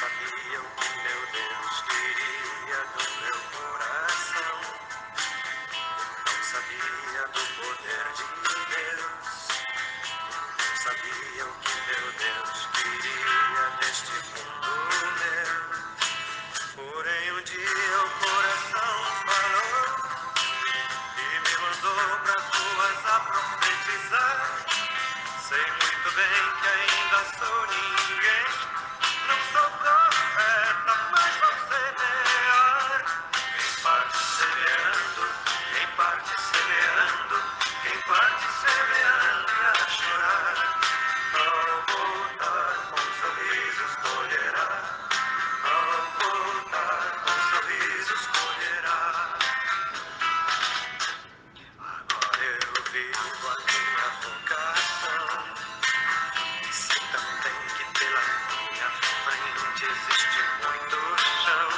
sabia o que meu Deus queria do meu coração. Não sabia do poder de Deus. Não sabia o que meu Deus queria deste mundo meu. Porém um dia o coração falou e me mandou para ruas a profetizar. Sei muito bem que ainda sou ninguém. Não sou profeta, mas vou semear. Quem parte semeando, quem parte semeando, quem parte semeando e a chorar. Ao voltar com sorrisos colherá. Ao voltar com sorrisos colherá. Agora eu vivo a minha vocação. Sei também que pela minha frente existe muito chão.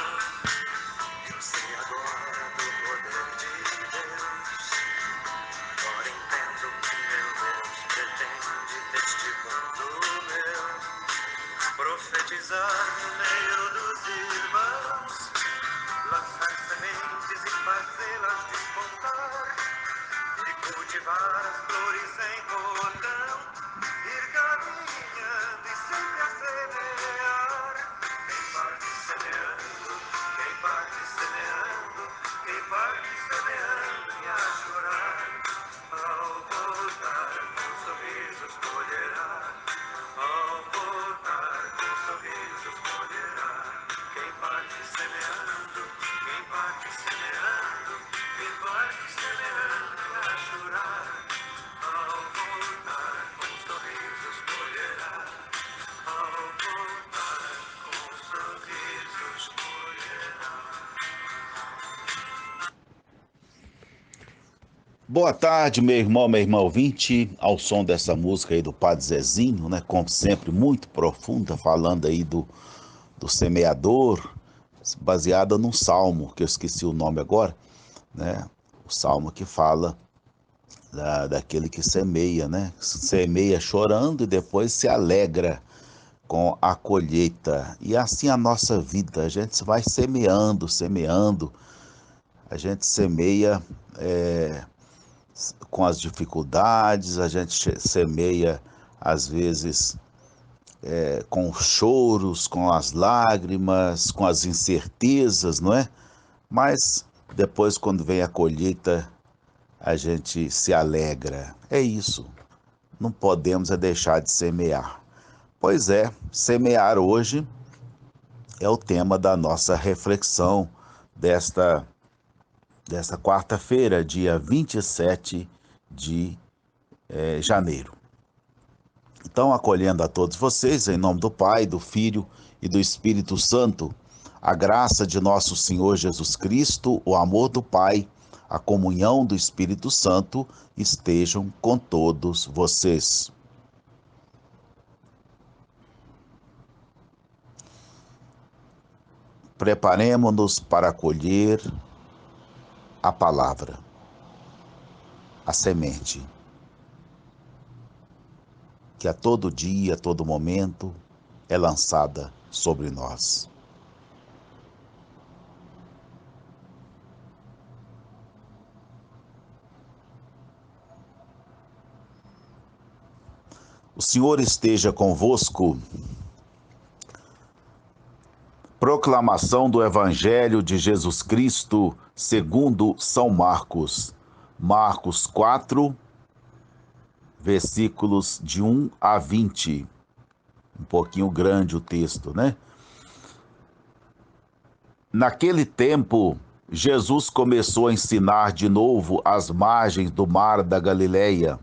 Eu sei agora do poder de Deus. Agora entendo o que meu Deus pretende deste mundo meu. Profetizar no meio dos irmãos, lançar sementes e fazê-las despontar, e cultivar as flores em cordão, ir caminhando e sempre a semear. Quem parte semeando, quem parte semeando, quem parte semeando e a chorar. Ao voltar com sorrisos colherá. Ao voltar com sorrisos colherá. Quem parte semeando, quem parte semeando, quem parte semeando e a chorar. Ao voltar com sorrisos colherá. Ao voltar com sorrisos colherá. Boa tarde, meu irmão, minha irmã ouvinte, ao som dessa música aí do Padre Zezinho, né? Como sempre, muito profunda, falando aí do semeador, baseada num salmo, que eu esqueci o nome agora, né? O salmo que fala daquele que semeia, né? Semeia chorando e depois se alegra com a colheita. E assim a nossa vida, a gente vai semeando, a gente semeia com as dificuldades, a gente semeia às vezes com os choros, com as lágrimas, com as incertezas, não é? Mas depois, quando vem a colheita, a gente se alegra. É isso. Não podemos deixar de semear. Pois é, semear hoje é o tema da nossa reflexão desta quarta-feira, dia 27 de janeiro. Então, acolhendo a todos vocês, em nome do Pai, do Filho e do Espírito Santo, a graça de nosso Senhor Jesus Cristo, o amor do Pai, a comunhão do Espírito Santo estejam com todos vocês. Preparemo-nos para acolher a palavra, a semente, que a todo dia, a todo momento é lançada sobre nós. O Senhor esteja convosco. Proclamação do Evangelho de Jesus Cristo segundo São Marcos. Marcos 4, versículos de 1 a 20. Um pouquinho grande o texto, né? Naquele tempo, Jesus começou a ensinar de novo às margens do mar da Galileia.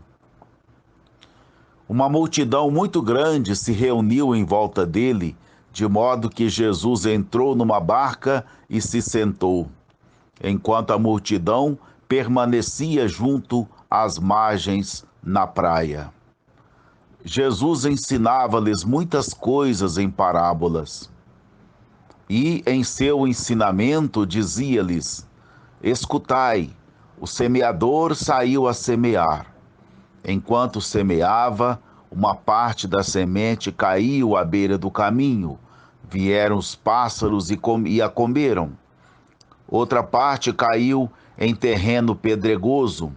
Uma multidão muito grande se reuniu em volta dele, de modo que Jesus entrou numa barca e se sentou, enquanto a multidão permanecia junto às margens na praia. Jesus ensinava-lhes muitas coisas em parábolas. E em seu ensinamento dizia-lhes: escutai, o semeador saiu a semear. Enquanto semeava, uma parte da semente caiu à beira do caminho. Vieram os pássaros e a comeram. Outra parte caiu em terreno pedregoso,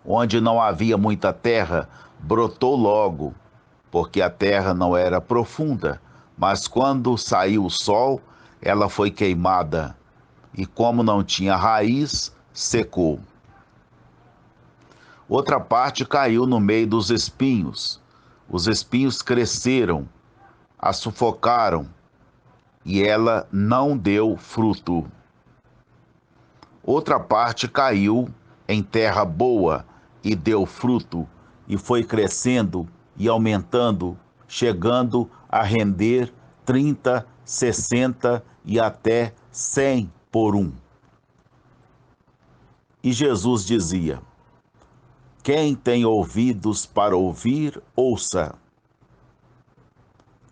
onde não havia muita terra, brotou logo, porque a terra não era profunda. Mas quando saiu o sol, ela foi queimada, e como não tinha raiz, secou. Outra parte caiu no meio dos espinhos. Os espinhos cresceram, a sufocaram, e ela não deu fruto. Outra parte caiu em terra boa e deu fruto, e foi crescendo e aumentando, chegando a render 30, 60 e até 100 por um. E Jesus dizia: quem tem ouvidos para ouvir, ouça.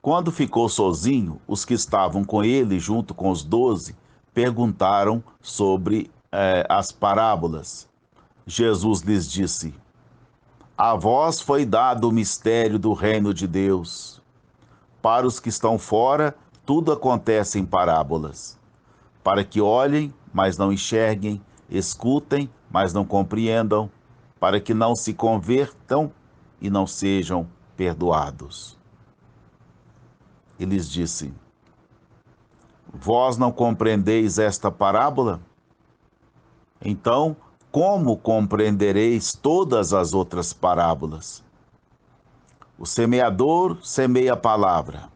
Quando ficou sozinho, os que estavam com ele, junto com os 12, perguntaram sobre as parábolas. Jesus lhes disse: a vós foi dado o mistério do reino de Deus. Para os que estão fora, tudo acontece em parábolas, para que olhem, mas não enxerguem, escutem, mas não compreendam, para que não se convertam e não sejam perdoados. E lhes disse: vós não compreendeis esta parábola? Então, como compreendereis todas as outras parábolas? O semeador semeia a palavra.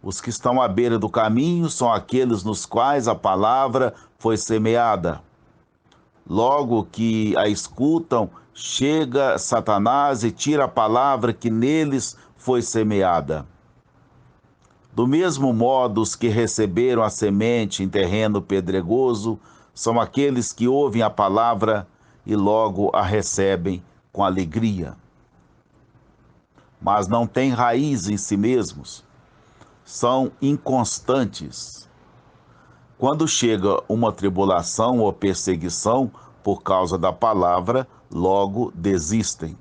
Os que estão à beira do caminho são aqueles nos quais a palavra foi semeada. Logo que a escutam, chega Satanás e tira a palavra que neles foi semeada. Do mesmo modo, os que receberam a semente em terreno pedregoso são aqueles que ouvem a palavra e logo a recebem com alegria. Mas não têm raiz em si mesmos, são inconstantes. Quando chega uma tribulação ou perseguição por causa da palavra, logo desistem.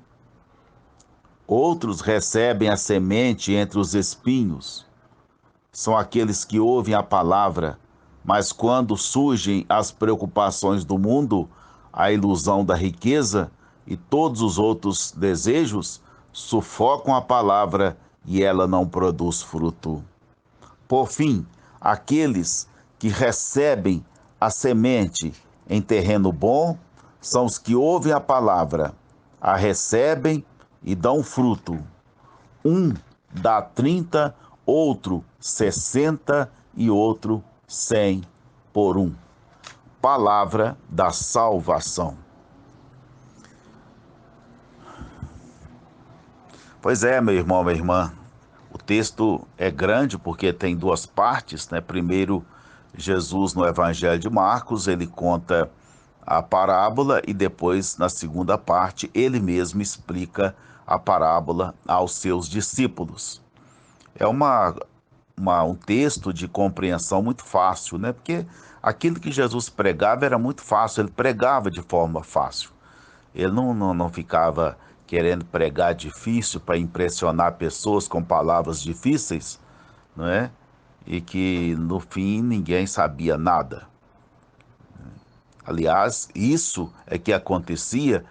Outros recebem a semente entre os espinhos. São aqueles que ouvem a palavra, mas quando surgem as preocupações do mundo, a ilusão da riqueza e todos os outros desejos, sufocam a palavra e ela não produz fruto. Por fim, aqueles que recebem a semente em terreno bom são os que ouvem a palavra, a recebem e dão fruto. Um dá 30, outro 60 e outro 100 por um. Palavra da salvação. Pois é, meu irmão, minha irmã, o texto é grande porque tem duas partes, né? Primeiro, Jesus no Evangelho de Marcos, ele conta a parábola e depois, na segunda parte, ele mesmo explica a parábola aos seus discípulos. É um texto de compreensão muito fácil, né? Porque aquilo que Jesus pregava era muito fácil, ele pregava de forma fácil. Ele não ficava querendo pregar difícil para impressionar pessoas com palavras difíceis, não é? E que no fim ninguém sabia nada. Aliás, isso é que acontecia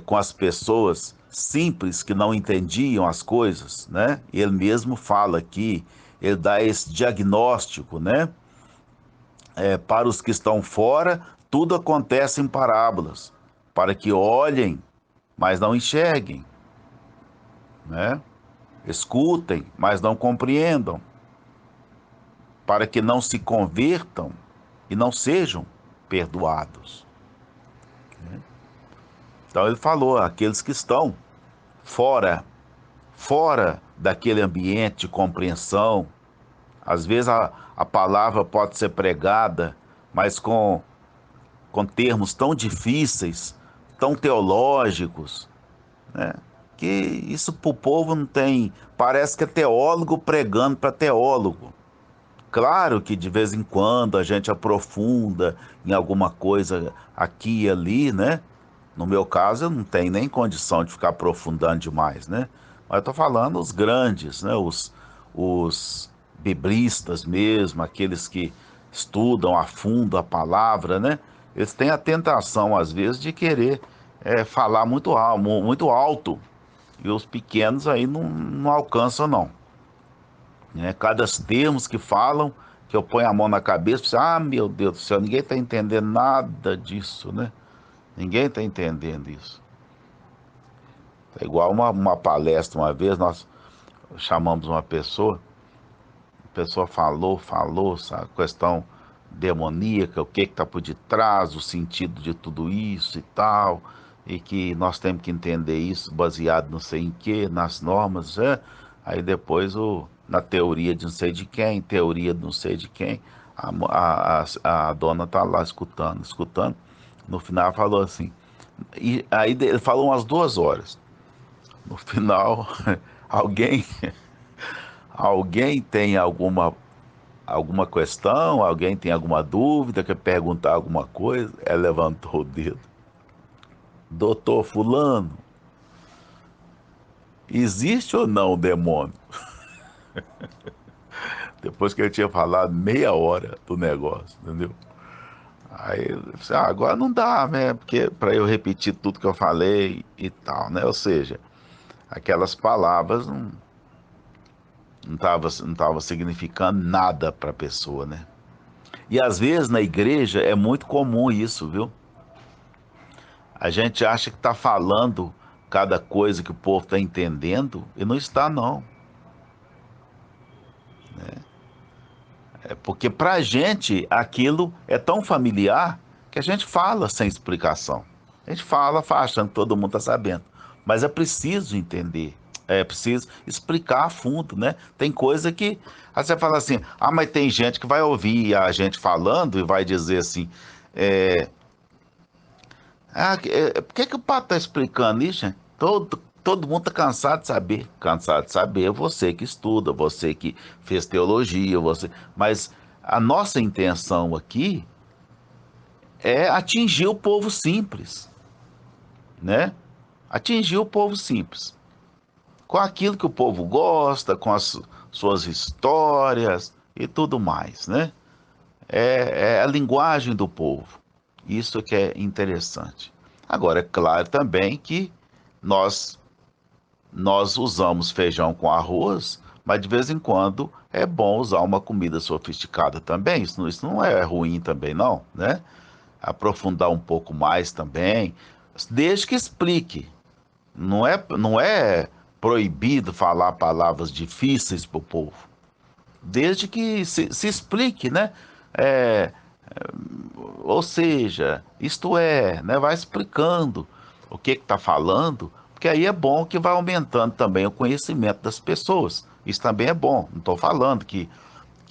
com as pessoas simples que não entendiam as coisas, né? Ele mesmo fala aqui, ele dá esse diagnóstico, né? Para os que estão fora, tudo acontece em parábolas, para que olhem, mas não enxerguem, né? Escutem, mas não compreendam, para que não se convertam e não sejam perdoados. Então ele falou, aqueles que estão fora daquele ambiente de compreensão, às vezes a palavra pode ser pregada, mas com termos tão difíceis, tão teológicos, né? Que isso para o povo não tem, parece que é teólogo pregando para teólogo. Claro que de vez em quando a gente aprofunda em alguma coisa aqui e ali, né? No meu caso, eu não tenho nem condição de ficar aprofundando demais, né? Mas eu estou falando os grandes, né? Os biblistas mesmo, aqueles que estudam a fundo a palavra, né? Eles têm a tentação, às vezes, de querer falar muito alto, e os pequenos aí não alcançam, não. Né? Cada termos que falam, que eu ponho a mão na cabeça, meu Deus do céu, ninguém está entendendo nada disso, né? Ninguém está entendendo isso. É igual uma palestra, uma vez nós chamamos uma pessoa, a pessoa falou, sabe, questão demoníaca, o que está por detrás, o sentido de tudo isso e tal, e que nós temos que entender isso baseado não sei em quê, nas normas, aí depois na teoria de não sei de quem, teoria de não sei de quem, a dona tá lá escutando, no final falou assim, e aí ele falou umas 2 horas, no final, alguém, alguém tem alguma questão? Alguém tem alguma dúvida? Quer perguntar alguma coisa? Ela levantou o dedo. Doutor Fulano, existe ou não o demônio? Depois que ele tinha falado meia hora do negócio, entendeu? Aí eu disse, agora não dá, né? Porque para eu repetir tudo que eu falei e tal, né? Ou seja, aquelas palavras não tava significando nada para a pessoa, né? E às vezes na igreja é muito comum isso, viu? A gente acha que está falando cada coisa que o povo está entendendo e não está, não. É porque para a gente aquilo é tão familiar que a gente fala sem explicação. A gente fala achando que todo mundo está sabendo. Mas é preciso entender. É preciso explicar a fundo, né? Tem coisa que. Aí você fala assim, mas tem gente que vai ouvir a gente falando e vai dizer assim. Por que o Pato está explicando isso, gente? Todo mundo está cansado de saber. Cansado de saber é você que estuda, você que fez teologia, você. Mas a nossa intenção aqui é atingir o povo simples, né? Atingir o povo simples. Com aquilo que o povo gosta, com as suas histórias e tudo mais, né? É a linguagem do povo. Isso que é interessante. Agora, é claro também que nós nós usamos feijão com arroz, mas de vez em quando é bom usar uma comida sofisticada também. Isso não é ruim também, não, né? Aprofundar um pouco mais também, desde que explique. Não é proibido falar palavras difíceis para o povo, desde que se explique, né? É, ou seja, isto é, né, vai explicando o que está falando, porque aí é bom que vai aumentando também o conhecimento das pessoas. Isso também é bom. Não estou falando que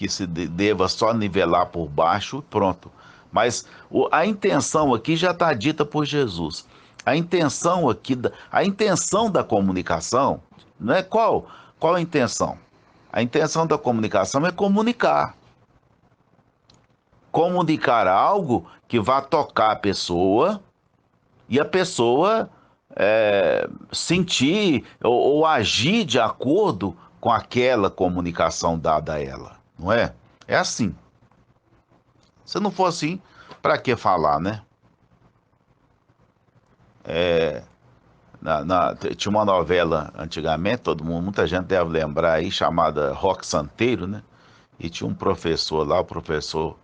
se deva só nivelar por baixo e pronto. Mas a intenção aqui já está dita por Jesus. A intenção aqui, a intenção da comunicação, não é qual a intenção? A intenção da comunicação é comunicar. Comunicar algo que vá tocar a pessoa e a pessoa sentir ou agir de acordo com aquela comunicação dada a ela, não é? É assim. Se não for assim, para que falar, né? Tinha uma novela antigamente, muita gente deve lembrar aí, chamada Roque Santeiro, né? E tinha um professor lá, o professor,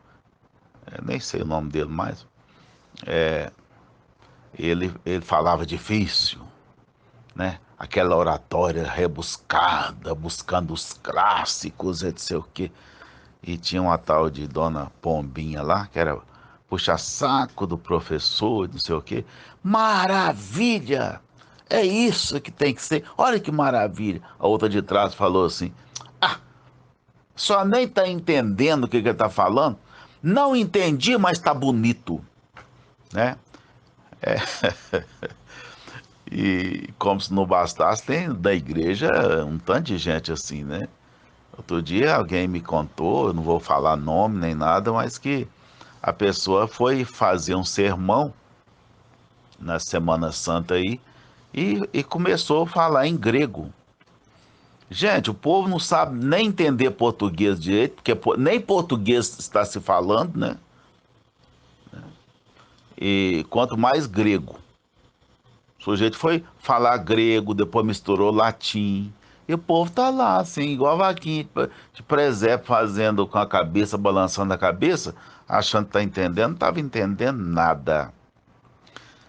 nem sei o nome dele mais, ele falava difícil, né? Aquela oratória rebuscada, buscando os clássicos, etc. Sei o quê. E tinha uma tal de Dona Pombinha lá, que era puxa-saco do professor, não sei o quê. Maravilha! É isso que tem que ser. Olha que maravilha. A outra de trás falou assim: só nem tá entendendo o que ele tá falando. Não entendi, mas tá bonito, né? E como se não bastasse, tem da igreja um tanto de gente assim, né? Outro dia alguém me contou, eu não vou falar nome nem nada, mas que a pessoa foi fazer um sermão na Semana Santa aí e começou a falar em grego. Gente, o povo não sabe nem entender português direito, porque nem português está se falando, né? E quanto mais grego. O sujeito foi falar grego, depois misturou latim. E o povo tá lá, assim, igual a vaquinha de presépio, fazendo com a cabeça, balançando a cabeça, achando que tá entendendo, não estava entendendo nada.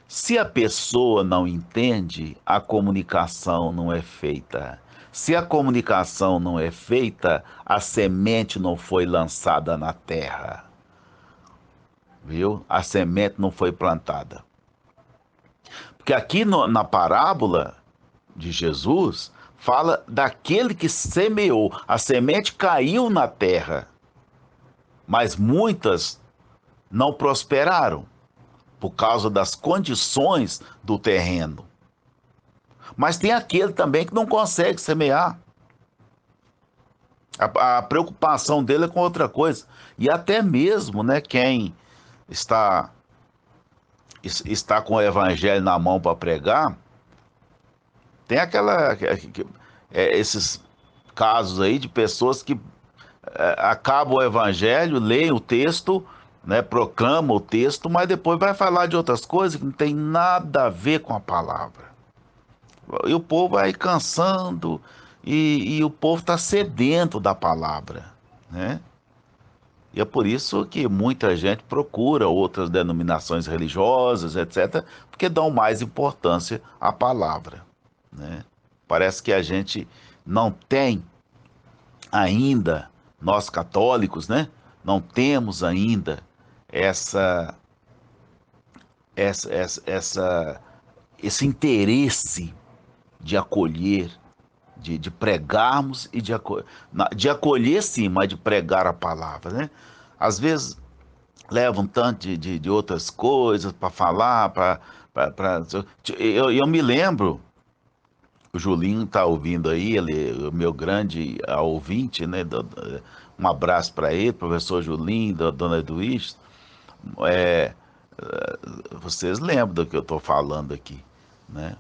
Se a pessoa não entende, a comunicação não é feita. Se a comunicação não é feita, a semente não foi lançada na terra, viu? A semente não foi plantada. Porque aqui na parábola de Jesus, fala daquele que semeou. A semente caiu na terra, mas muitas não prosperaram por causa das condições do terreno. Mas tem aquele também que não consegue semear. A preocupação dele é com outra coisa. E até mesmo, né, quem está, está com o evangelho na mão para pregar, tem esses casos aí de pessoas que acabam o evangelho, leem o texto, né, proclamam o texto, mas depois vai falar de outras coisas que não tem nada a ver com a palavra. E o povo vai cansando, e o povo está sedento da palavra, né? E é por isso que muita gente procura outras denominações religiosas, etc., porque dão mais importância à palavra, né? Parece que a gente não tem ainda, nós católicos, né? Não temos ainda essa, essa, essa, essa- esse interesse de acolher, de pregarmos e de acolher sim, mas de pregar a palavra, né? Às vezes leva um tanto de outras coisas para falar, eu me lembro, o Julinho está ouvindo aí, ele é o meu grande ouvinte, né? Um abraço para ele, professor Julinho, da dona Eduísta. É, vocês lembram do que eu estou falando aqui, né?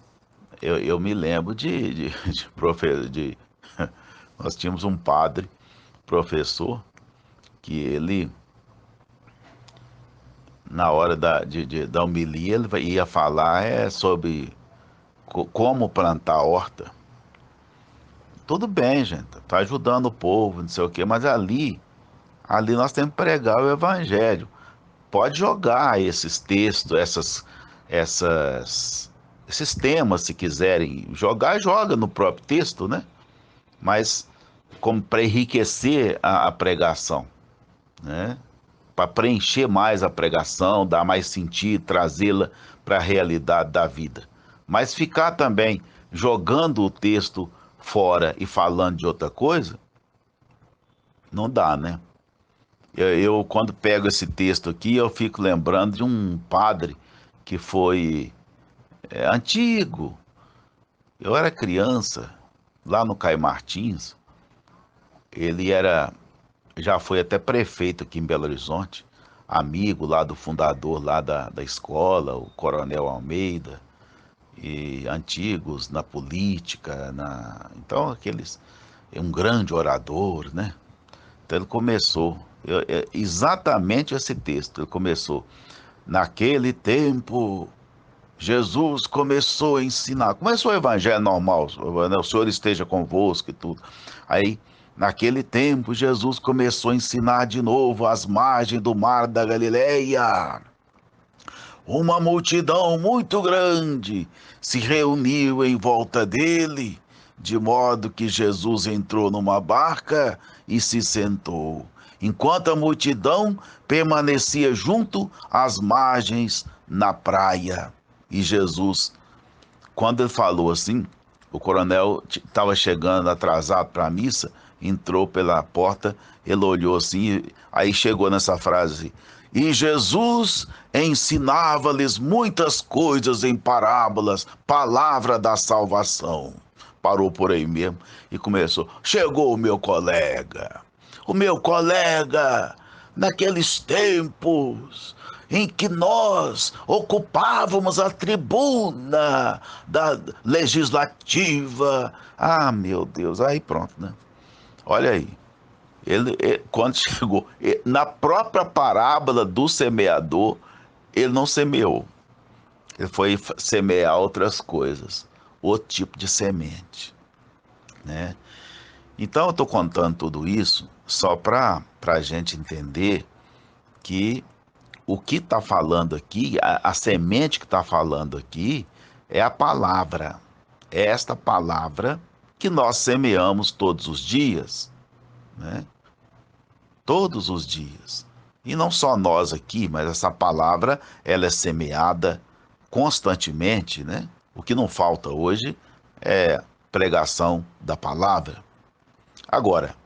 Eu me lembro de nós tínhamos um padre, professor, que ele, na hora da homilia, ia falar sobre como plantar horta. Tudo bem, gente, tá ajudando o povo, não sei o quê, mas ali nós temos que pregar o evangelho. Pode jogar esses textos, essas, esses temas, se quiserem jogar, joga no próprio texto, né? Mas como para enriquecer a pregação, né? Para preencher mais a pregação, dar mais sentido, trazê-la para a realidade da vida. Mas ficar também jogando o texto fora e falando de outra coisa, não dá, né? Quando pego esse texto aqui, eu fico lembrando de um padre que foi antigo. Eu era criança, lá no Caio Martins. Ele já foi até prefeito aqui em Belo Horizonte, amigo lá do fundador lá da escola, o Coronel Almeida, e antigos na política, então é um grande orador, né? Então ele começou, exatamente esse texto, ele começou, naquele tempo, Jesus começou a ensinar, começou o evangelho normal, né? O Senhor esteja convosco e tudo. Aí, naquele tempo, Jesus começou a ensinar de novo às margens do mar da Galileia. Uma multidão muito grande se reuniu em volta dele, de modo que Jesus entrou numa barca e se sentou, enquanto a multidão permanecia junto às margens na praia. E Jesus, quando ele falou assim, o coronel estava chegando atrasado para a missa, entrou pela porta, ele olhou assim, aí chegou nessa frase, e Jesus ensinava-lhes muitas coisas em parábolas, palavra da salvação. Parou por aí mesmo e começou, chegou o meu colega, naqueles tempos, em que nós ocupávamos a tribuna da legislativa. Ah, meu Deus, aí pronto, né? Olha aí, quando chegou, na própria parábola do semeador, ele não semeou, ele foi semear outras coisas, outro tipo de semente, né? Então eu estou contando tudo isso só para a gente entender que o que está falando aqui, a semente que está falando aqui, é a palavra. É esta palavra que nós semeamos todos os dias, né? Todos os dias. E não só nós aqui, mas essa palavra, ela é semeada constantemente, né? O que não falta hoje é pregação da palavra. Agora,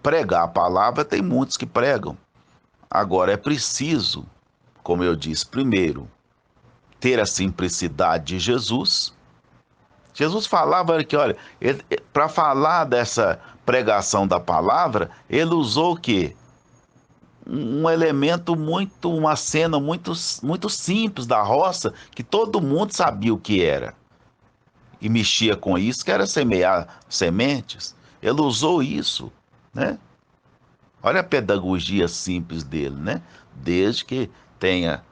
pregar a palavra, tem muitos que pregam. Agora, é preciso, como eu disse, primeiro, ter a simplicidade de Jesus. Jesus falava que, olha, para falar dessa pregação da palavra, ele usou o quê? Um elemento muito, uma cena muito, muito simples da roça, que todo mundo sabia o que era. E mexia com isso, que era semear sementes. Ele usou isso, né? Olha a pedagogia simples dele, né? Desde que tenha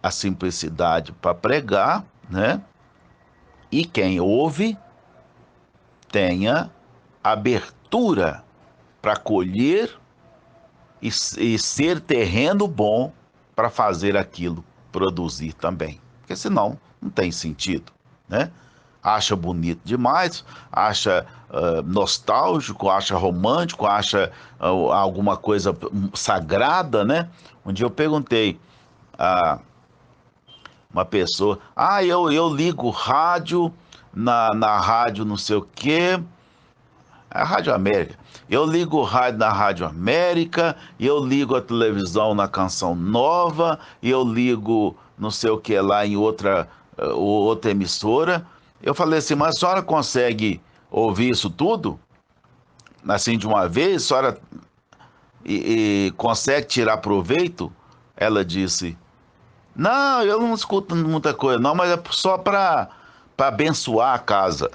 a simplicidade para pregar, né? E quem ouve tenha abertura para colher e ser terreno bom para fazer aquilo produzir também. Porque senão não tem sentido, né? Acha bonito demais, acha nostálgico, acha romântico, acha alguma coisa sagrada, né? Um dia eu perguntei a uma pessoa, eu ligo rádio na rádio não sei o quê, a Rádio América. Eu ligo o rádio na Rádio América, e eu ligo a televisão na Canção Nova, e eu ligo não sei o que lá em outra emissora. Eu falei assim, mas a senhora consegue ouvir isso tudo? Assim, de uma vez? A senhora consegue tirar proveito? Ela disse, não, eu não escuto muita coisa não, mas é só para abençoar a casa.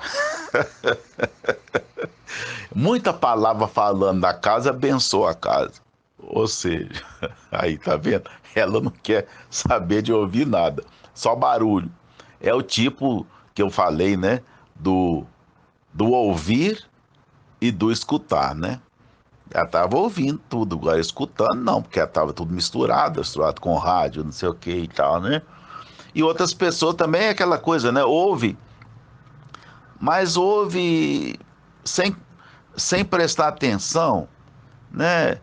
Muita palavra falando da casa abençoa a casa. Ou seja, aí tá vendo? Ela não quer saber de ouvir nada, só barulho. É o tipo que eu falei, né? Do ouvir e do escutar, né? Ela tava ouvindo tudo, agora escutando não, porque ela tava tudo misturado com rádio, não sei o que e tal, né? E outras pessoas também é aquela coisa, né? Ouve, mas ouve sem, sem prestar atenção, né?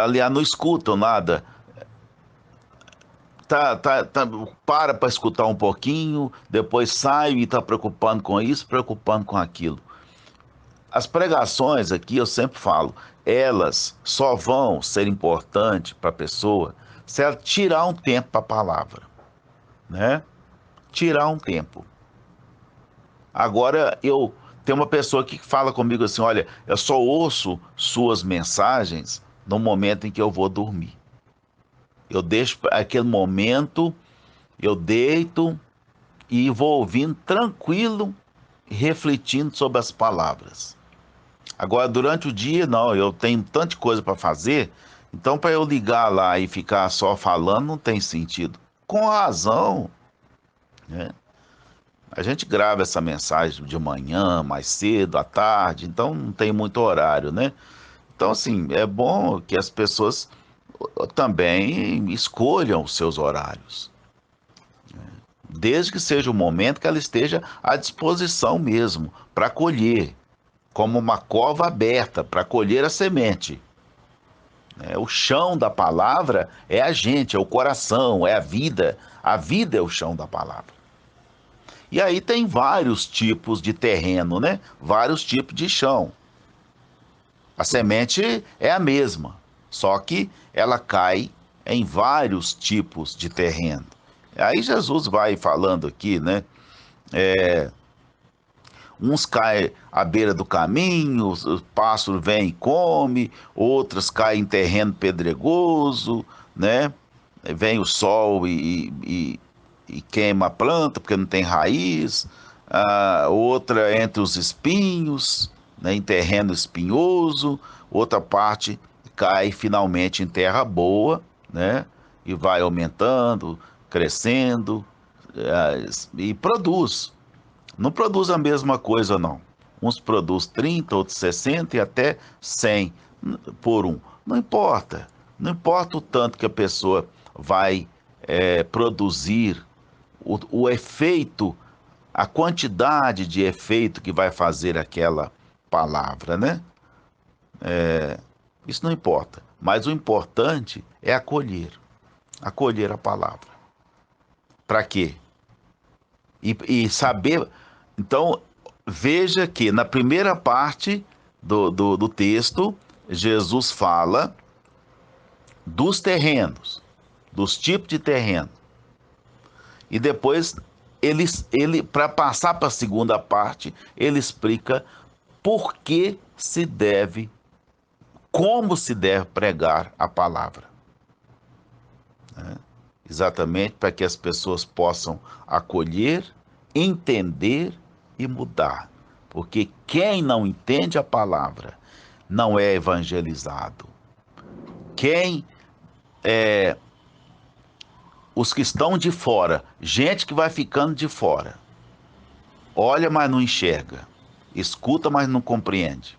Aliás, não escutam nada. Para escutar um pouquinho, depois sai e está preocupando com isso, preocupando com aquilo. As pregações aqui, eu sempre falo, elas só vão ser importantes para a pessoa se ela tirar um tempo para a palavra, né? Tirar um tempo. Agora, eu tenho uma pessoa que fala comigo assim, olha, eu só ouço suas mensagens no momento em que eu vou dormir. Eu deixo aquele momento, eu deito e vou ouvindo tranquilo, refletindo sobre as palavras. Agora, durante o dia, não, eu tenho tanta coisa para fazer, então para eu ligar lá e ficar só falando não tem sentido. Com razão, né? A gente grava essa mensagem de manhã, mais cedo, à tarde, então não tem muito horário, né? Então, assim, é bom que as pessoas também escolham os seus horários, desde que seja o momento que ela esteja à disposição mesmo, para colher, como uma cova aberta, para colher a semente. O chão da palavra é a gente, é o coração, é a vida é o chão da palavra. E aí tem vários tipos de terreno, né? Vários tipos de chão. A semente é a mesma, só que ela cai em vários tipos de terreno. Aí Jesus vai falando aqui, né? Uns caem à beira do caminho, o pássaro vem e come, outras caem em terreno pedregoso, né? vem o sol e queima a planta porque não tem raiz, outra entre os espinhos, né, em terreno espinhoso, outra parte cai finalmente em terra boa, né, e vai aumentando, crescendo, e produz. Não produz a mesma coisa, não. Uns produz 30, outros 60 e até 100 por um. Não importa. Não importa o tanto que a pessoa vai produzir, o efeito, a quantidade de efeito que vai fazer aquela palavra, né? Isso não importa. Mas o importante é acolher a palavra. Para quê? E saber. Então, veja que na primeira parte do texto, Jesus fala dos terrenos, dos tipos de terreno. E depois, ele para passar para a segunda parte, ele explica por que se deve, como se deve pregar a palavra. Exatamente para que as pessoas possam acolher, entender e mudar. Porque quem não entende a palavra não é evangelizado. Quem os que estão de fora, gente que vai ficando de fora, olha, mas não enxerga, escuta, mas não compreende.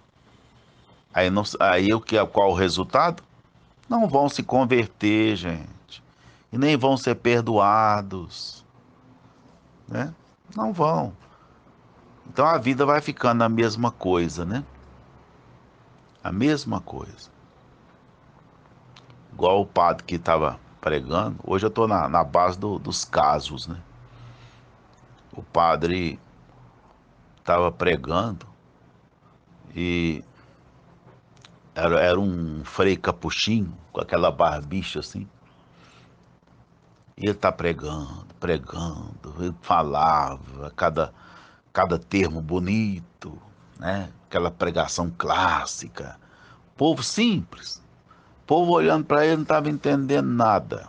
Aí, não, aí qual o resultado? Não vão se converter, gente, e nem vão ser perdoados, né? Não vão. Então a vida vai ficando a mesma coisa, né? A mesma coisa. Igual o padre que estava pregando. Hoje eu estou na base dos casos, né? O padre estava pregando e era um frei capuchinho, com aquela barbicha assim. E ele está pregando. Ele falava cada termo bonito, né? Aquela pregação clássica. Povo simples. O povo olhando para ele não estava entendendo nada.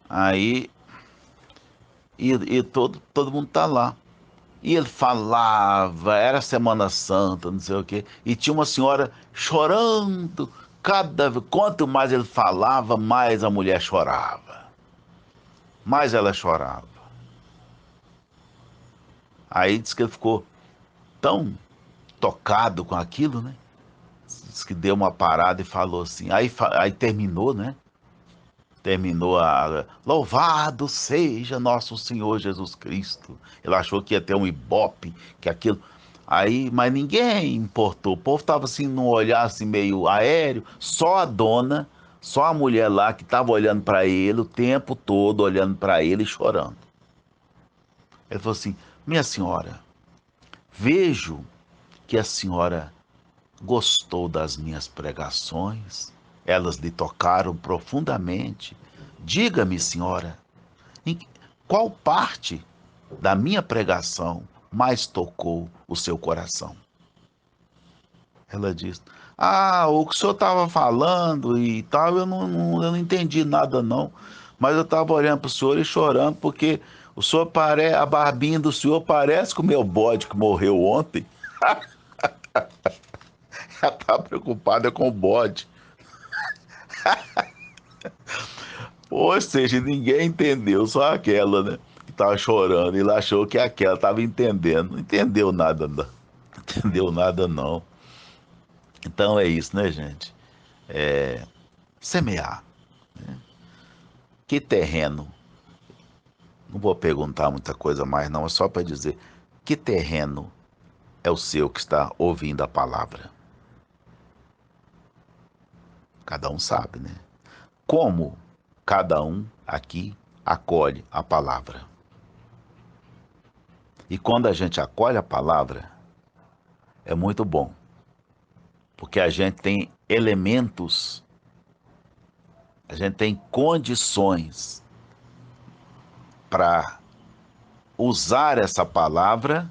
Aí, e todo mundo tá lá. E ele falava, era Semana Santa, não sei o quê. E tinha uma senhora chorando. Quanto mais ele falava, mais a mulher chorava. Mais ela chorava. Aí diz que ele ficou tão tocado com aquilo, né? Diz que deu uma parada e falou assim. Aí terminou, né? Terminou a louvado seja nosso Senhor Jesus Cristo. Ele achou que ia ter um ibope, que aquilo. Aí, mas ninguém importou. O povo estava assim num olhar assim meio aéreo, só a dona, só a mulher lá que estava olhando para ele o tempo todo, olhando para ele e chorando. Ele falou assim: "Minha senhora, vejo que a senhora gostou das minhas pregações, elas lhe tocaram profundamente. Diga-me, senhora, em qual parte da minha pregação mais tocou o seu coração?" Ela disse: "Ah, o que o senhor estava falando e tal, eu não entendi nada não, mas eu estava olhando para o senhor e chorando porque o senhor a barbinha do senhor parece com o meu bode que morreu ontem." Ela estava preocupada com o bode. Ou seja, ninguém entendeu, só aquela, né? Que tava chorando. Ele achou que aquela tava entendendo. Não entendeu nada, não. Não entendeu nada, não. Então é isso, né, gente? Semear. Que terreno? Não vou perguntar muita coisa mais, não. É só para dizer: que terreno é o seu que está ouvindo a palavra? Cada um sabe, né? Como cada um aqui acolhe a palavra? E quando a gente acolhe a palavra, é muito bom, porque a gente tem elementos, a gente tem condições para usar essa palavra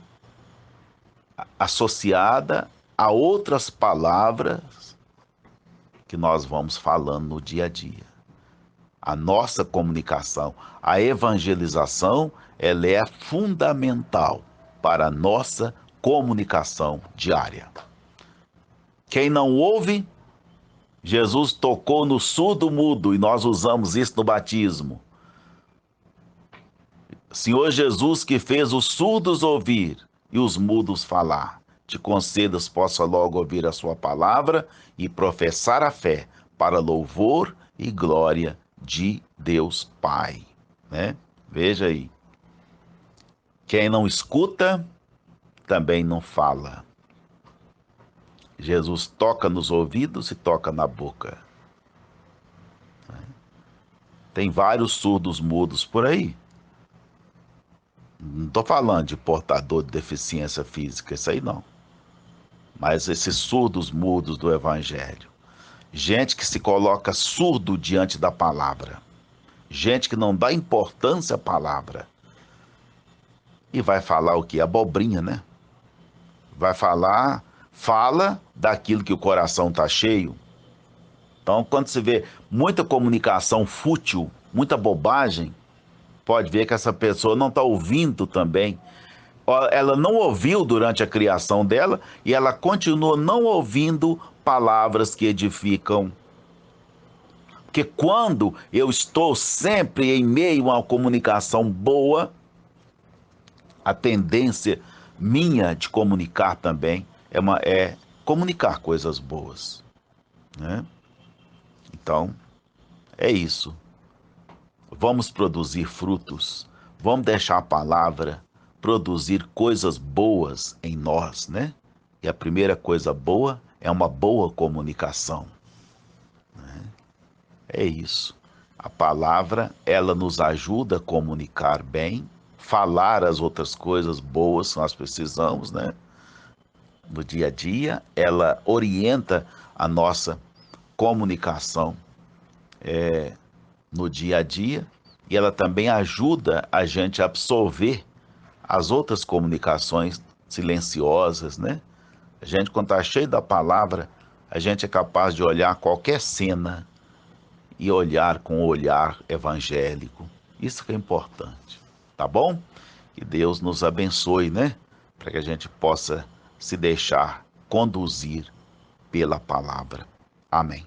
associada a outras palavras que nós vamos falando no dia a dia. a nossa comunicação. A evangelização, ela é fundamental para a nossa comunicação diária. Quem não ouve, Jesus tocou no surdo-mudo e nós usamos isso no batismo. Senhor Jesus, que fez os surdos ouvir e os mudos falar, te concedas possa logo ouvir a sua palavra e professar a fé para louvor e glória de Deus Pai, né? Veja aí. Quem não escuta, também não fala. Jesus toca nos ouvidos e toca na boca. Tem vários surdos mudos por aí. Não estou falando de portador de deficiência física, isso aí não. Mas esses surdos mudos do Evangelho. Gente que se coloca surdo diante da palavra. Gente que não dá importância à palavra. E vai falar o que? Abobrinha, né? Vai falar, fala daquilo que o coração está cheio. Então, quando se vê muita comunicação fútil, muita bobagem, pode ver que essa pessoa não está ouvindo também. Ela não ouviu durante a criação dela e ela continua não ouvindo palavras que edificam. Porque quando eu estou sempre em meio a uma comunicação boa, a tendência minha de comunicar também é comunicar coisas boas, né? Então, é isso. Vamos produzir frutos, vamos deixar a palavra produzir coisas boas em nós, né? E a primeira coisa boa é uma boa comunicação, né? É isso. A palavra, ela nos ajuda a comunicar bem, falar as outras coisas boas que nós precisamos, né? No dia a dia, ela orienta a nossa comunicação no dia a dia e ela também ajuda a gente a absorver as outras comunicações silenciosas, né? A gente, quando está cheio da palavra, a gente é capaz de olhar qualquer cena e olhar com o olhar evangélico. Isso que é importante, tá bom? Que Deus nos abençoe, né? Para que a gente possa se deixar conduzir pela palavra. Amém.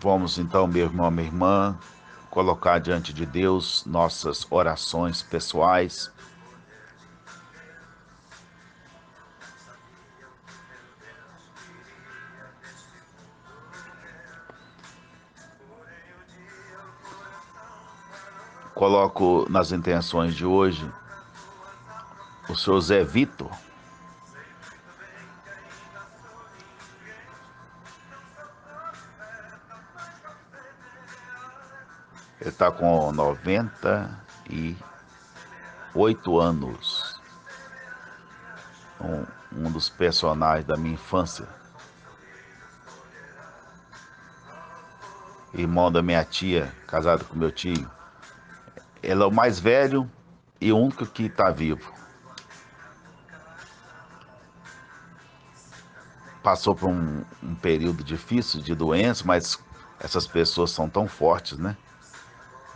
Vamos então, meu irmão, minha irmã, colocar diante de Deus nossas orações pessoais. Coloco nas intenções de hoje o senhor Zé Vitor. Ele está com 98 anos. Um dos personagens da minha infância. Irmão da minha tia, casado com meu tio. Ele é o mais velho e o único que está vivo. Passou por um período difícil de doença, mas essas pessoas são tão fortes, né?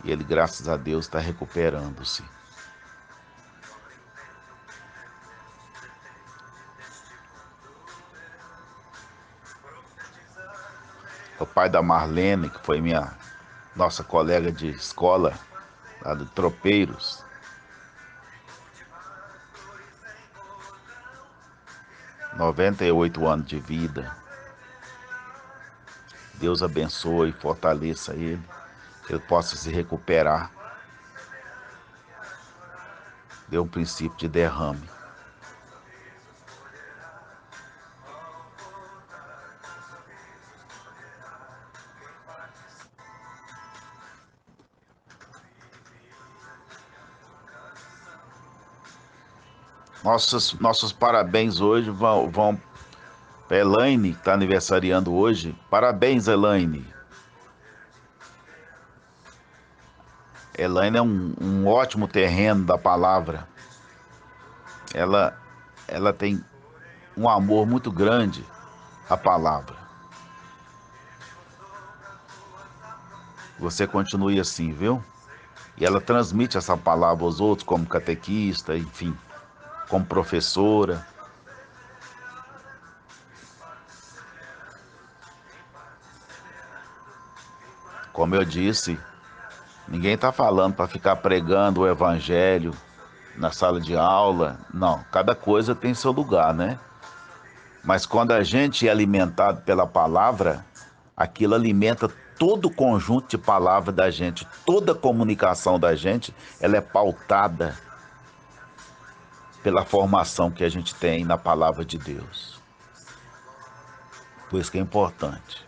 E ele, graças a Deus, está recuperando-se. O pai da Marlene, que foi nossa colega de escola, lá de Tropeiros. – 98 anos de vida. Deus abençoe e fortaleça ele, que ele possa se recuperar. Deu um princípio de derrame. Nossos parabéns hoje vão para Elaine, que está aniversariando hoje. Parabéns, Elaine. Elaine é um ótimo terreno da palavra. Ela tem um amor muito grande à palavra. Você continue assim, viu? E ela transmite essa palavra aos outros como catequista, enfim, como professora. Como eu disse, ninguém está falando para ficar pregando o evangelho na sala de aula. Não, cada coisa tem seu lugar, né? Mas quando a gente é alimentado pela palavra, aquilo alimenta todo o conjunto de palavras da gente, toda a comunicação da gente, ela é pautada pela formação que a gente tem na palavra de Deus. Por isso que é importante.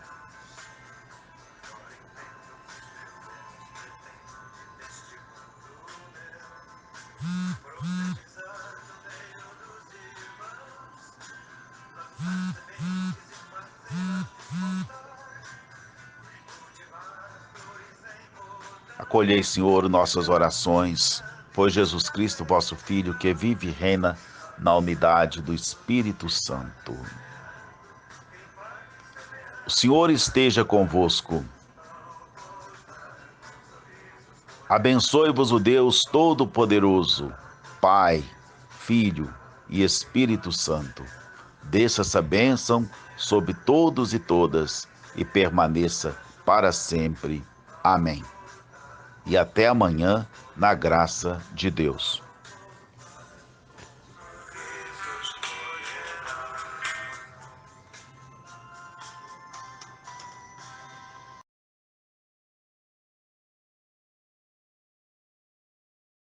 Acolhei, Senhor, nossas orações, pois Jesus Cristo, vosso Filho, que vive e reina na unidade do Espírito Santo. O Senhor esteja convosco. Abençoe-vos o Deus Todo-Poderoso, Pai, Filho e Espírito Santo. Desça essa bênção sobre todos e todas e permaneça para sempre. Amém. E até amanhã, na graça de Deus.